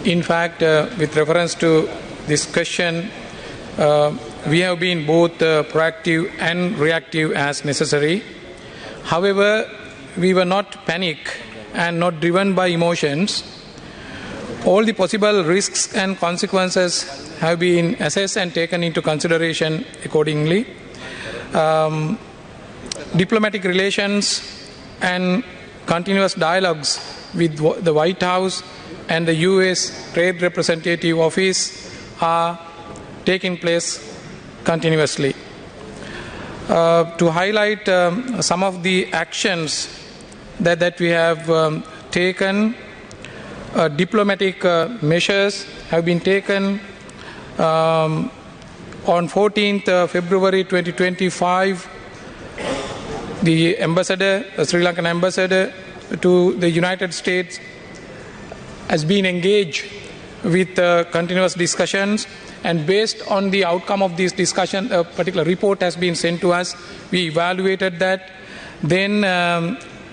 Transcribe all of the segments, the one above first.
In fact, with reference to this question, we have been both proactive and reactive as necessary. However, we were not panicked and not driven by emotions. All the possible risks and consequences have been assessed and taken into consideration accordingly. Diplomatic relations and continuous dialogues with the White House and the US Trade Representative Office are taking place continuously. To highlight some of the actions that we have taken, diplomatic measures have been taken. On 14th February 2025, the ambassador, Sri Lankan ambassador to the United States has been engaged with continuous discussions, and based on the outcome of this discussion, a particular report has been sent to us. We evaluated that. Then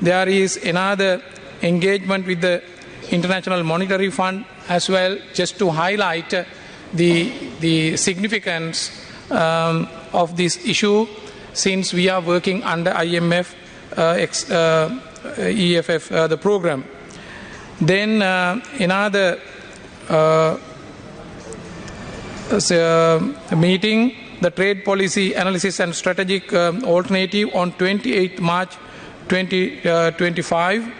there is another engagement with the International Monetary Fund as well, just to highlight the significance of this issue, since we are working under IMF, EFF, the program. Then another meeting, the Trade Policy Analysis and Strategic Alternative, on 28 March 2025.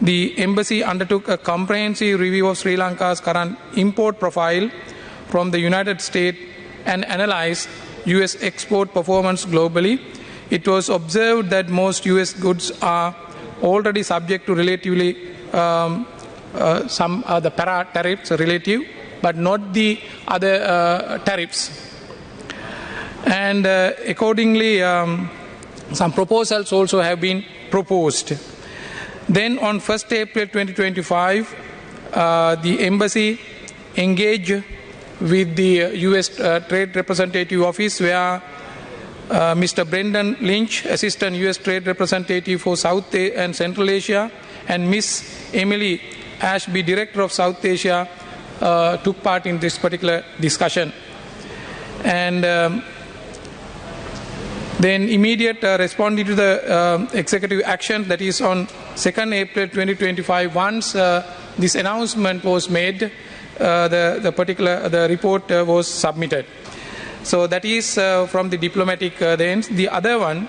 The embassy undertook a comprehensive review of Sri Lanka's current import profile from the United States and analyzed US export performance globally. It was observed that most US goods are already subject to relatively some other para-tariffs relative, but not the other tariffs. And accordingly, some proposals also have been proposed. Then on 1st April 2025, the embassy engaged with the US Trade Representative Office, where Mr. Brendan Lynch, Assistant US Trade Representative for South and Central Asia, and Ms. Emily Ashby, Director of South Asia, took part in this particular discussion. And then immediate responding to the executive action, that is on 2nd April 2025, once this announcement was made, the report was submitted. So that is from the diplomatic ends. The other one,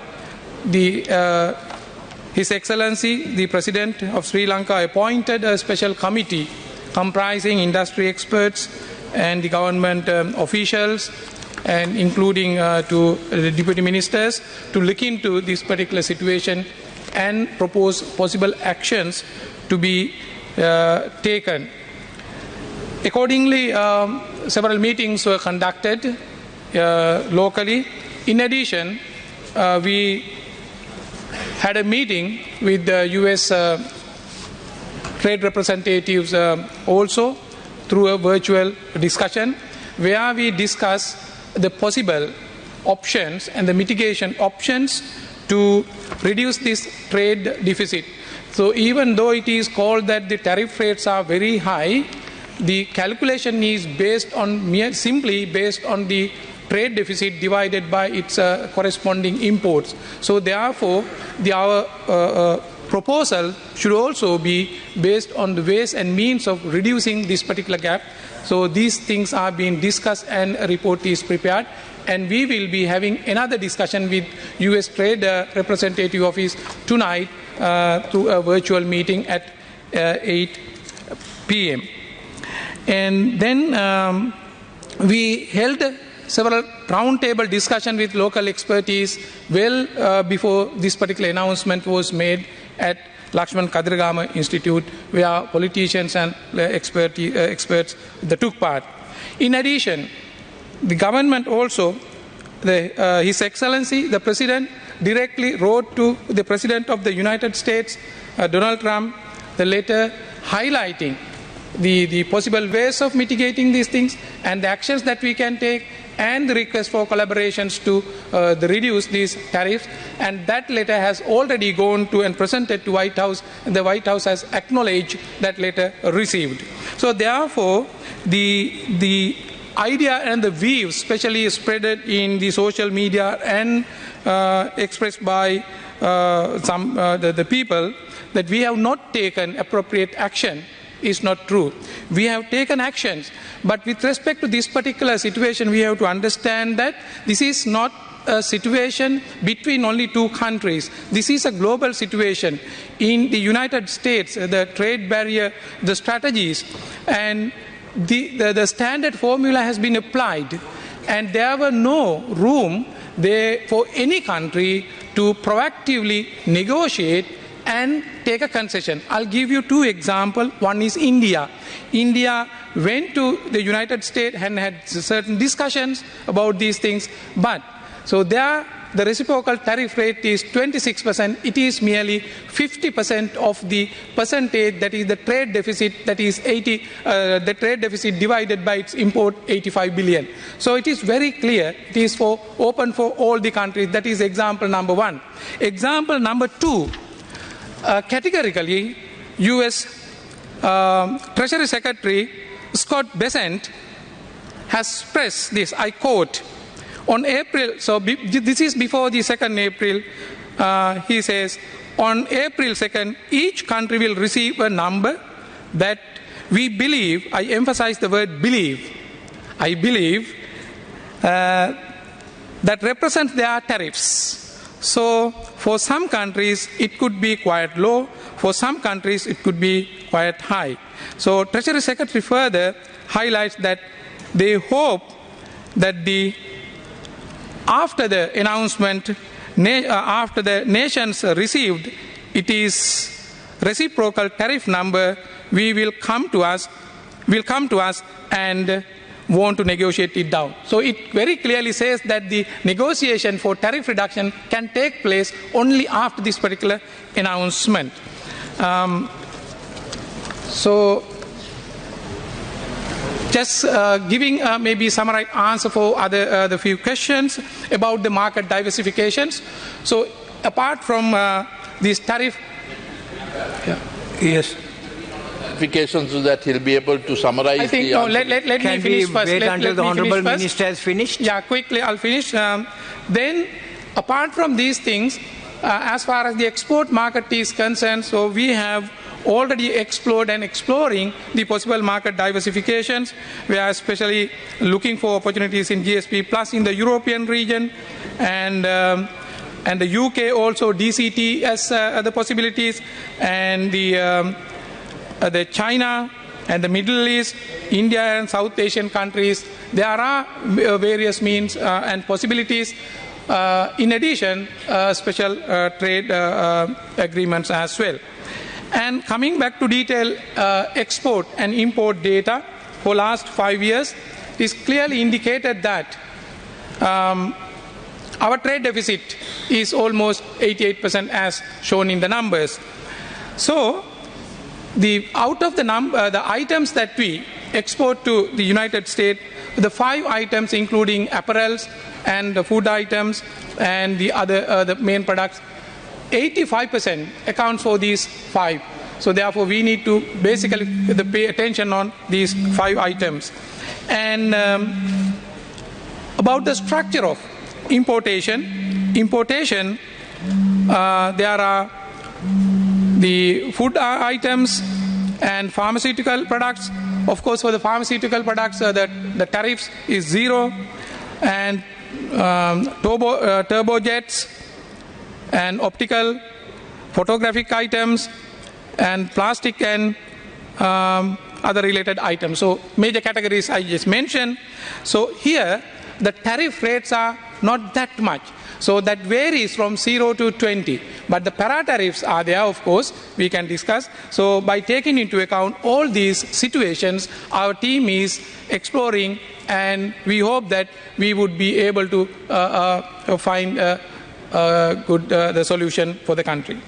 His Excellency, the President of Sri Lanka, appointed a special committee comprising industry experts and the government officials, and including to the deputy ministers, to look into this particular situation and propose possible actions to be taken. Accordingly, several meetings were conducted locally. In addition, we had a meeting with the US trade representatives also through a virtual discussion, where we discussed the possible options and the mitigation options to reduce this trade deficit. So even though it is called that the tariff rates are very high, the calculation is based on simply based on the trade deficit divided by its corresponding imports. So therefore, our proposal should also be based on the ways and means of reducing this particular gap. So these things are being discussed and a report is prepared. And we will be having another discussion with US Trade Representative Office tonight through a virtual meeting at 8 p.m. And then we held several roundtable discussion with local expertise well before this particular announcement was made at Lakshman Kadirgama Institute, where politicians and experts took part. In addition, the government also, His Excellency, the President, directly wrote to the President of the United States, Donald Trump, the letter highlighting the possible ways of mitigating these things and the actions that we can take, and the request for collaborations to reduce these tariffs. And that letter has already gone to and presented to White House, and the White House has acknowledged that letter received. So therefore, the idea and the views, especially spreaded in the social media and expressed by the people, that we have not taken appropriate action is not true. We have taken actions, but with respect to this particular situation, we have to understand that this is not a situation between only two countries. This is a global situation. In the United States, the trade barrier, the strategies, and the standard formula has been applied, and there were no room there for any country to proactively negotiate and take a concession. I'll give you two examples. One is India. India went to the United States and had certain discussions about these things, but so there the reciprocal tariff rate is 26%. It is merely 50% of the percentage, that is the trade deficit, that is the trade deficit divided by its import, 85 billion. So it is very clear. It is open for all the countries. That is example number one. Example number two. Categorically, U.S. Treasury Secretary Scott Bessent has expressed this, I quote, on April, so this is before the 2nd April, he says, on April 2nd, each country will receive a number that we believe, I emphasize the word believe, I believe, that represents their tariffs. So for some countries it could be quite low, for some countries it could be quite high. So Treasury Secretary further highlights that they hope that after the announcement, after the nations received it is reciprocal tariff number, will come to us and want to negotiate it down. So it very clearly says that the negotiation for tariff reduction can take place only after this particular announcement. So just giving maybe summarized answer for the few questions about the market diversifications. So apart from this tariff, yes. So that he'll be able to summarize. I think no. Let me finish first. Wait until the Honourable Minister has finished. Yeah, quickly I'll finish. Then, apart from these things, as far as the export market is concerned, so we have already explored and exploring the possible market diversifications. We are especially looking for opportunities in GSP Plus in the European region, and the UK also DCT as the possibilities, and the China and the Middle East, India and South Asian countries. There are various means and possibilities. In addition, special trade agreements as well. And coming back to detail export and import data for last 5 years, it is clearly indicated that our trade deficit is almost 88% as shown in the numbers. So out of the items that we export to the United States, the 5 items including apparels and the food items and the other the main products, 85% accounts for these 5. So therefore we need to basically pay attention on these 5 items. And about the structure of importation, there are the food items and pharmaceutical products. Of course, for the pharmaceutical products, the tariffs is 0, and turbojets and optical, photographic items, and plastic and other related items. So major categories I just mentioned. So here the tariff rates are not that much. So that varies from 0 to 20. But the para-tariffs are there, of course, we can discuss. So by taking into account all these situations, our team is exploring, and we hope that we would be able to find a good the solution for the country.